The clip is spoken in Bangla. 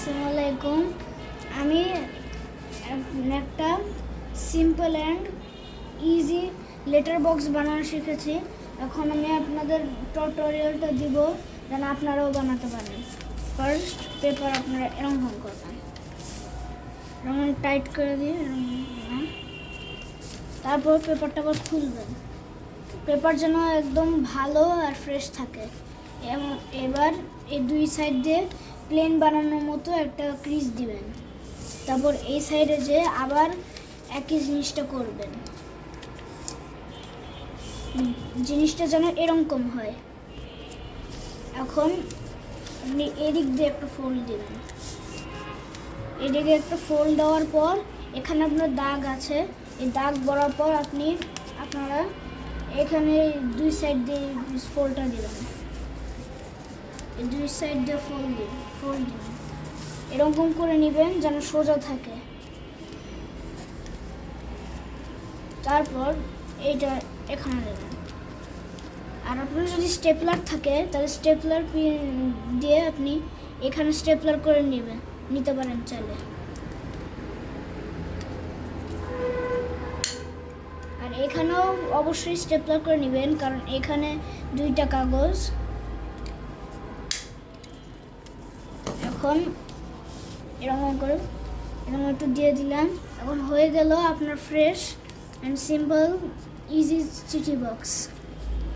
আসসালামু আলাইকুম। আমি একটা simple and easy letter box বানানো শিখেছি। এখন আমি আপনাদের টিউটোরিয়ালটা দিব যেন আপনারাও বানাতে পারেন। ফার্স্ট পেপার আপনারা এরকম করবেন, এরকম টাইট করে দিয়ে তারপর পেপারটা আবার খুলবেন। পেপার যেন একদম ভালো আর ফ্রেশ থাকে। এবং এবার এই দুই সাইড দিয়ে প্লেন বানানোর মতো একটা ক্রিজ দিবেন। তারপর এই সাইডে যে আবার একই জিনিসটা করবেন, জিনিসটা যেন এরকম হয়। এখন আপনি এদিক দিয়ে একটা ফোল্ড দিবেন। এদিকে একটা ফোল্ড দেওয়ার পর এখানে আপনার দাগ আছে, এই দাগ বরাবর আপনারা এখানে দুই সাইড দিয়ে ফোল্ডটা দিবেন। এই দুই সাইড দিয়ে ফোল্ড দিবেন, এরকম করে নেবেন যেন সোজা থাকে। তারপর এইটা এখানে দেবেন। আর আপনার যদি স্টেপলার থাকে তাহলে স্টেপলার দিয়ে আপনি এখানে স্টেপলার করে নিতে পারেন চাইলে। আর এখানেও অবশ্যই স্টেপলার করে নেবেন, কারণ এখানে দুইটা কাগজ। এখন এরকম একটু দিয়ে দিলাম। এখন হয়ে গেল আপনার ফ্রেশ অ্যান্ড সিম্পল ইজি চিঠি বক্স।